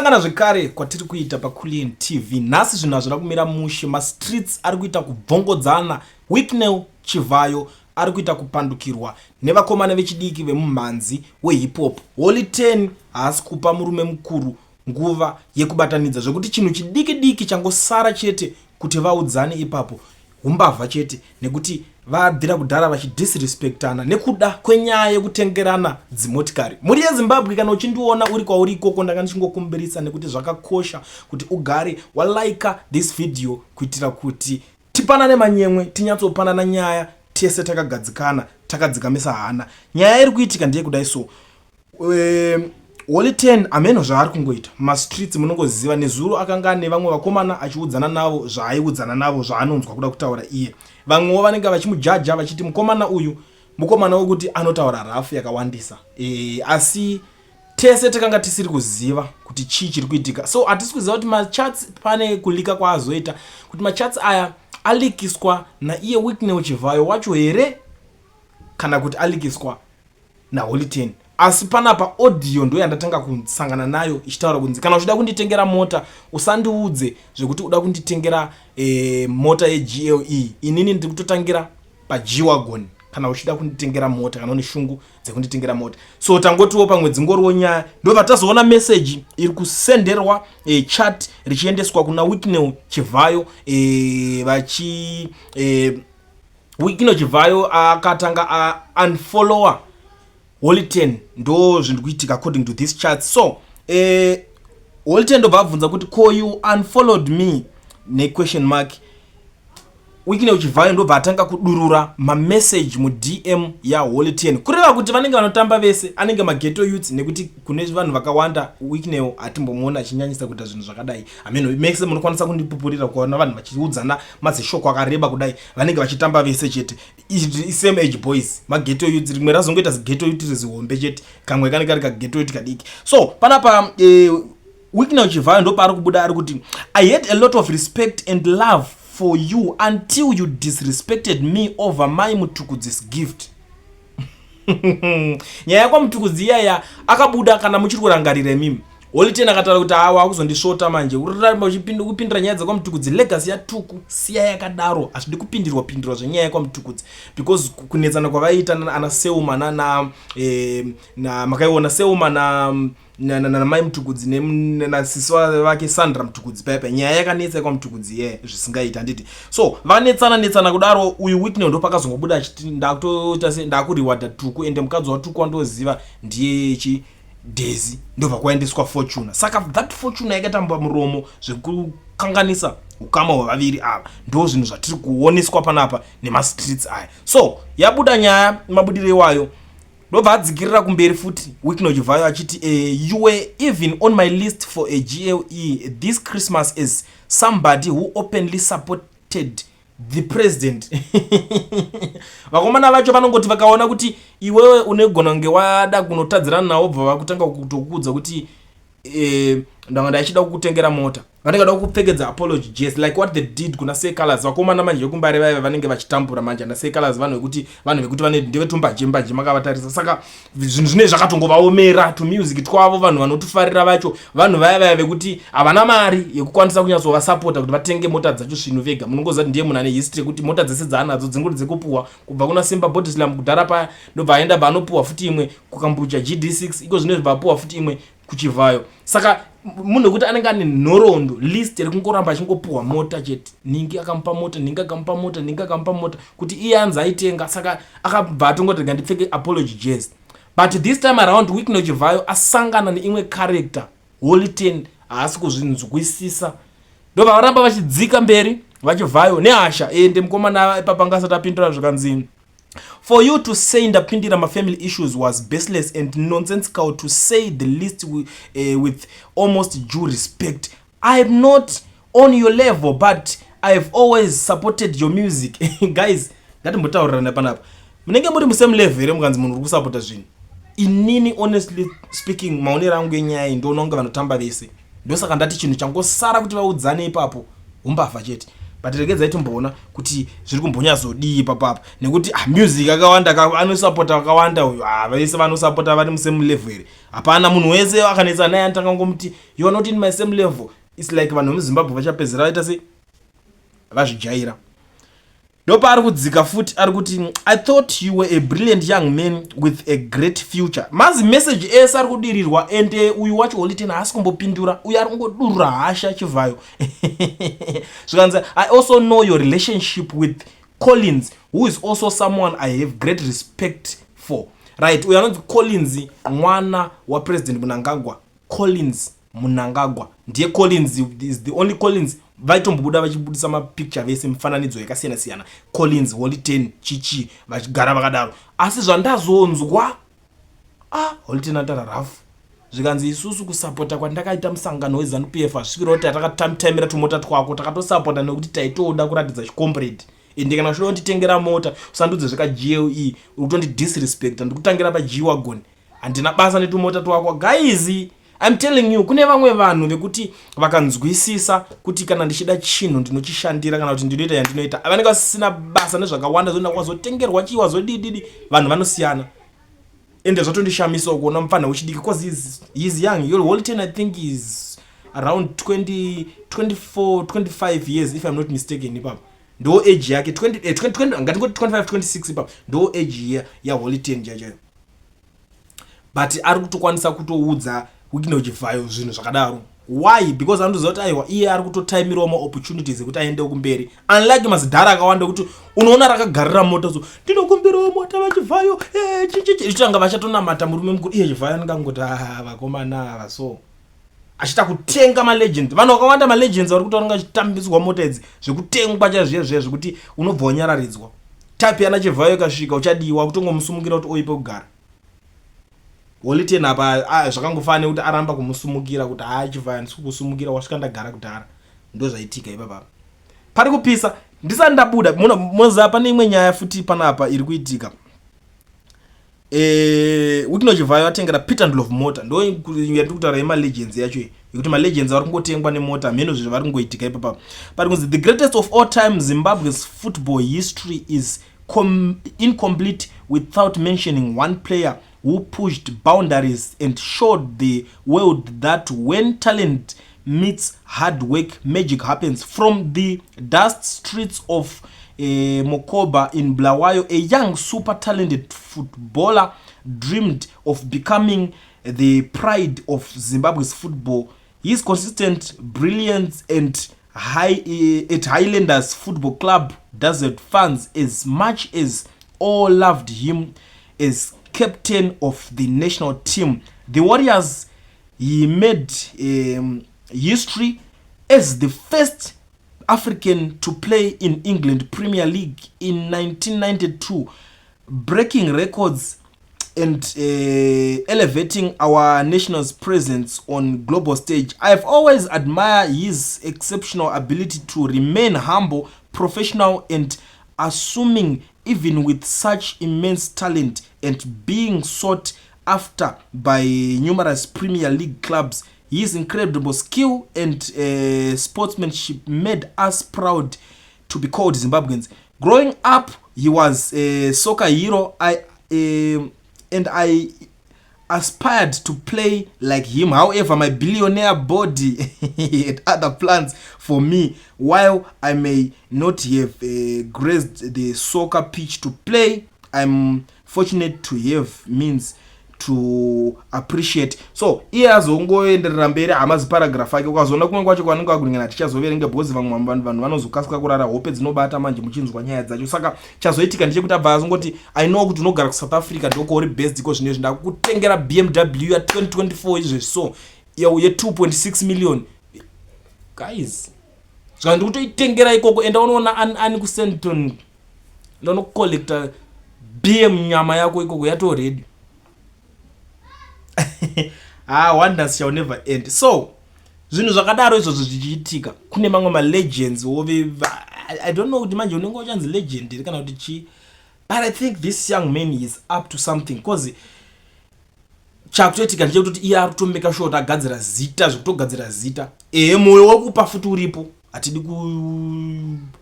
Tasangana zvekare kwatiri kuita paCoolin TV. Nhasi zvinhu hazvina kumira mushe. Streets ari kuita kubvongodzana. Weeknell Chivayo ari kuita kupandukirwa nevakomana vechidiki vemumhanzi wehip hop. Holy 10 haasi kupa murume mukuru nguva yekubatanidza zvekuti chinhu chidiki diki changosara chete kuti vaudzane ipapo umbavha chete nekuti vadhira kudhara vachidisrespectana nekuda kwenyaya yekutengerana dzimotikari. Muri yeZimbabwe kana uchindiona uri kwauri ikoko ndanga ndichingokumbirisa nekuti zvakakosha kuti ugare walaika this video kuitira kuti tipanane manyemwe tinyatsopanana nyaya tese takagadzikana takadzikamisa hana. Nyaya iri kuitika ndeye kudai so Holy 10 ameno zvaari kungoita mastreets munongoziva nezuro akanga nevamwe vakomana achiudzana navo zvaaiudzana navo zvaanonzwa kuda kutaura iye. Vamwewo vanenge vachimujaja vachiti mukomana uyu mukomana wekuti anotaura rafu yakawandisa. Asi tese takanga tisiri kuziva kuti chii chiri kuitika. So hatisi kuziva kuti macharts pane kulika kwaazoita kuti macharts aya alikiswa naiye Weeknell Chivayo wacho here kana kuti alikiswa naHoly 10. Asi panapa audio ndo yandatanga kusangana nayo ichitaura kunzi kana uchida kunditengera mota usandiudze zvekuti uda kunditengera mota yeGLE. Inini ndiri kutotangira paG-Wagon kana uchida kunditengera mota kana une shungu dzekunditengera mota. So tangotiwo pamwedzi ngoriwo nyaya ndo vatazoona message iri kusenderwa chat richiendeswa kuna Weeknell Chivayo Weeknell Chivayo akatanga unfollower Holy 10 ndo zvinhu kuitika according to this chart. So Holy 10 ndo bvabvunza kuti ko you unfollowed me ne question mark. Weeknell Chivayo ndo bvatanga kudurura ma message mu DM ya Holy 10 kureva kuti vanenge vanotamba vese anenge maghetto youths nekuti kune vanhu vakawanda Weeknell atimbomuona achinyanyisa kuita zvinhu zvakadai. Ameno makes munokwanisa kundipupurira kuona vanhu vachiudzana mazishoko akareba kudai vanenge vachitamba vese chete same age boys maghetto youths rimwe razongoita ghetto youth rezihombe chete kamwe kanenge kari kaghetto youth kadiki. So panapa Weeknell Chivayo ndo paari kubuda ari kuti I had a lot of respect and love for you until you disrespected me over my mutukudzi's gift. Nyaya kwa mutukudzi yaya akabuda kana muchiri kurangarira mimi. Holy 10 akataura kuti hawa akuzondisvota manje uraramba uchipindira nyaya dzakwa mutukudzi legacy yatuku siya yakadaro asidi kupindirwa zvenyaya kwa mutukudzi because kunetsana kwavaita ana Seuma na makaiona Seuma na mai mutukudzi na siswa vake Sandra mutukudzi paipa nyaya yakanetsa kwa mutukudzi zvisingaita nditi. So vanetsana kudaro uyu Weeknell ndo pakazongobuda achiti ndakuriwada tuku ende mukadzi wa tuku wandoziva ndiye Daisy ndobva kwaendeswa Fortuna. Saka that Fortuna yakatamba muromo zvekukanganisa ukama hwavaviri ava ndo zvinhu zvatiri kuoneswa panapa nemastreets aya. So yabuda nyaya mabudire wayo ndobva adzikirira kumberi futi Weeknell Chivayo achiti you were even on my list for a GLE this Christmas as somebody who openly supported the president. Vakomana vacho vanongoti vakaona kuti iwewe unegona kunge wada kunotadzirana nawo bva vakutanga kutokudza kuti ndanga ndachida kukutengera mota vanenge vada kupfekedza apology just like what they did kuna Say Colors. Vakomana manje vekumbare vaiva vanenge vachitambura manje na Say Colors vanhu vekuti vane ndevetumbaje makavatarisa. Saka zvinhu zvine zvakatongovaomera to music twavo vanhu vanotufarira vacho vanhu vaiva vekuti havana mari yekukwanisa kunyatsovasapota kuti vatenge mota dzacho zvinhu vega. Munongoziva ndiye munhu ane history kuti mota dzese dzaanadzo dzingori dzekupuhwa kubva kuna Simba Bodyslam kudhara paya ndobva aenda vanopuhwa futi imwe kukambucha GD6 iko zvine zvapuhwa futi imwe kuChivayo. Saka munhu kuti anenge ane nhoroondo list rekungoramba achingopuhwa mota chete ningi akampa mota kuti iye anzi aitenga. Saka akabva atongoti ngandipfeke apology jest. But this time around Weeknell Chivayo asangana neimwe character Holy 10 haasi kuzvinzwisisa ndobva varamba vachidzika mberi vaChivayo nehasha ende mukomana ipapa asati apindura zvakanzi for you to say ndapindira my family issues was baseless and nonsensical to say the least with almost due respect. I am not on your level but I have always supported your music. Guys, ngatimbotaurira panapa. Munenge muri musame level here mukanzi munhu uri kusapota zvinhu. Inini honestly speaking maonero angu enyaya ndononga vanotamba vese. Ndosaka ndati chinhu changosara kuti vaudzane ipapo umbavha chete. but regedzai tomboona kuti zviri kumbonyazodii papapa nekuti music akawanda anosapota akawanda uyu vese vanosapota vari musame level here hapana munhu wese akanetsa naye anotanga you are not in my same level. It's like vanhu vemuzimbabwe vachapedzera vaita se vazvijaira. Ndopa ari kudzika futi ari kuti I thought you were a brilliant young man with a great future. Mazi message ese ari kudirirwa ende uyu wacho Holiten haasi kumbopindura, uyu ari kungodurura hasha Chivayo. Zvikanzi I also know your relationship with Collins, who is also someone I have great respect for. Right, uyu anonzi Collins mwana wa President Mnangagwa. Collins Mnangagwa ndiye Collins is the only Collins vaitombobuda vachibudisa mapicture vese mifananidzo yakasiyana siyana. Collins, Holiten, Chichi vachigara vakadaro. Asi zvandazonzwa Holiten atara rafu. Zvikanzi isusu kusapota kwandakaita musangano weZanupf asvikira kuti atakatamira tumota twako takatosapota nekuti taitoda kuratidza chikombrade. Ende kana uchido kunditengera mota usandudze zvaka GLE uri kutondi disrespect ndikutangira pa G-Wagon handina basa netumota twako. Guys, I'm telling you, kune vamwe vanhu vekuti vakanzwisisa kuti kana ndichida chinhu ndinochishandira kana kuti ndinoita yandinoita vanenge vasina basa nezvakawanda zvona kwazotengerwa chiwa zodididi vanhu vanosiyana. Ende zvotondishamisa kuona mufana uchidiki because he's young. Your Holiten I think is around 24 25 years if I'm not mistaken ipapa. Ndo age yake 20 ngati 25 26 ipapa. Ndo age ya Holiten jaja. But ari kutokwanisa kutoudza wikino Chivayo zvinhu zvakadaro. Why? Because andoziva kuti aiwa iye ari kutotaimirawo ma opportunities ekuti aende kumberi. Unlike mazidhara akawanda kuti unoona rakagarira mota so ndinokumbirawo mota vaChivayo ichitanga vachatonamata murume mukuru iye Chivayo anongangoti vakomana ava so achita kutenga malegends. Vanhu vakawanda malegends vari kutaura ngachitambiswa mota idzi zvekutengwa chazviye zvekuti unobva wanyararidzwa. Type yana Chivayo kasvika uchadiwa kutongomusumukira kuti oipe kugara. Holiten apa zvakangofanira kuti aramba kumusumukira kuti Chivayo ndisi kukusumukira wasvika ndagara kudhara. Ndo zvaitika ipapa. Pari kupisa ndisandabuda moza pane imwe nyaya futi panapa iri kuitika. Wikino Chivayo atengera Peter Ndlovu mota. Ndo yatiri kutaura yema legends yacho yekuti ma legends vari kungotengwa nemota meno zvinhu vari kungoitika ipapa. Pari kunzi the greatest of all time Zimbabwe's football history is incomplete without mentioning one player who pushed boundaries and showed the world that when talent meets hard work, magic happens. From the dust streets of Mokoba in Bulawayo, a young super talented footballer dreamed of becoming the pride of Zimbabwe's football. His consistent brilliance and at Highlanders Football Club dazzled fans as much as all loved him as captain of the national team. The Warriors, he made history as the first African to play in England Premier League in 1992, breaking records and elevating our nation's presence on global stage. I have always admired his exceptional ability to remain humble, professional and assuming even with such immense talent and being sought after by numerous Premier League clubs. His incredible skill and sportsmanship made us proud to be called Zimbabweans. Growing up, he was a soccer hero. I aspired to play like him. However, my billionaire body had other plans for me. While I may not have graced the soccer pitch to play, I'm fortunate to have means to appreciate. So iye azongoenderera mberi hamazi paragraph yake ukazoona kumwe kwacho kwanenge akuringana tichazoverenga because vamwe vanhu vanozokasika kurara hope dzinobata manje muchinzwa nyaya dzacho. Saka chazoitika ndechekuti abva azongoti I know kuti unogara ku South Africa ndoko uri best iko zvinezvi ndakutengera BMW ya 2024 izvo so ye 2.6 million. Guys, zvanga ndikutoitengera ikoko enda unoona ani ku Sandton ndono collector BM nyama yako ikoko yato ready. Wonders shall never end. So zvinhu zvakadaro izvozvo zvichiitika kune mamwe ma legends wove I don't know kuti manje unenge uchanzi legend kana kuti chi, but I think this young man is up to something because chakutoitika ndechekuti iye ari kutomeka sure kuti agadzira zita zvekutogadzira zita moyo wekupa futi uripo atidi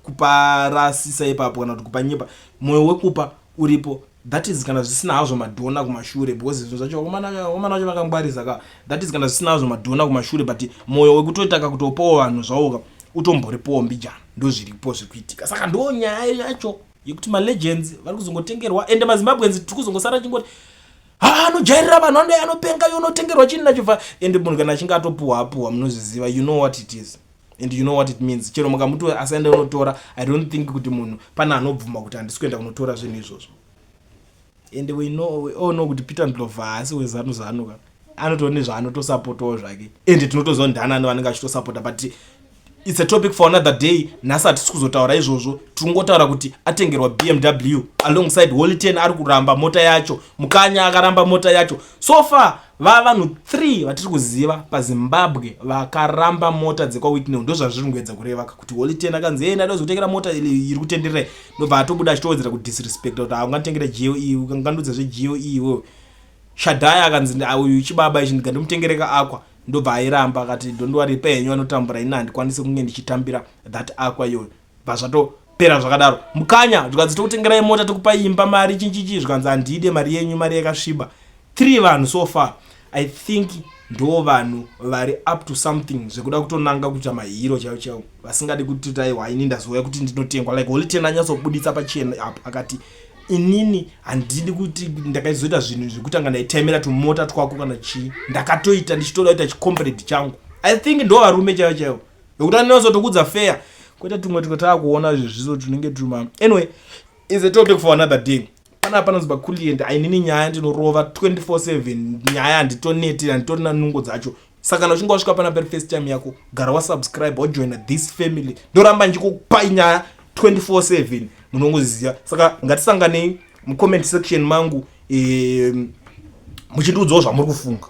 kuparasisa ipapo kana kuti kupa nyepa. Moyo wekupa uripo. That is kana zvisina hazvo madhona kumashure, because zvinhu zvacho wamana wacho vakangwarisa ka. That is kana zvisina hazvo madhona kumashure, but moyo wekutotaka kutopawo vanhu zvavoka utomboripowo mbijana. Ndo zviripo zvikuitika. Saka ndo nyaya yacho yekuti malegends vari kuzongotengerwa, ende maZimbabweans tiri kuzongosara chingoti anojairira vanhu anopenga yonotengerwa chini nacho, ende munhu kana achinge atopuhwa munozviziva, you know what it is and you know what it means. Chero mukamuti asaenda unotora, I don't think kuti munhu pana anobvuma kuti handisi kuenda kunotora zvinhu izvozvo. And we all know kuti Peter Ndlovu asi wezanu ka anotone zvaanotosapotawo zvake, ende tinotoziva ndani vanenge achitosapota, but it's a topic for another day. Nhasi hatisi kuzotaura izvozvo, tiringotaura kuti atengerwa BMW alongside Holiten ari kuramba mota yacho, Mukanya akaramba mota yacho. So far vanhu 3 vatiri kuziva paZimbabwe vakaramba mota dzekwa Whitney. Ndo zvazviringedza kureva kuti Holiten akanzi enda ndozotengera mota iri kutenderera, ndobva atobuda achitowedzera kudisrespect kuti ungatengera GOE, ukangandudza zveGOE iwewe. Shadaya akanzi uyu chibaba ichi ndikandimutengereka Aqua, ndobva airamba akati don't worry, penyu anotambura ina handikwanisi kunge ndichitambira that Aqua iyoyo. Zvazvatopera zvakadaro. Mukanya zvikanzi tokutengerai mota, tokupa imba mari chinchichi, zvikanzi handide mari yenyu, mari yakasviba. 3 vanhu so far. I think ndo vanhu vari up to something zvekuda kutonanga kuita mahero chaiwo vasingadi kuti taiwa ini ndazouya kuti ndinotengwa. Like Holiten anyatsobuditsa pachena apo akati inini handidi kuti ndakaizoita zvinhu zvekutanga ndaitemera tumota twako kana chii, ndakatoita ndichitoda kuita chicomrade changu. I think ndo varume chaiwo yokuti anozotokudza fair, kwete tumwe tikataka kuona zvezvizo tunenge tuma. Anyway, is a topic for another day. Pana zba kuliende ainini nyaya ndinorova 24/7, nyaya handitoneti, handitorina nungo dzacho. Saka kana uchinge wasvika pana per first time yako, gara wasubscribe wajoina this family, ndoramba ndichikupa nyaya 24/7 munongoziva. Saka ngatisanganei mucomment section mangu muchindiudzawo zvamuri kufunga.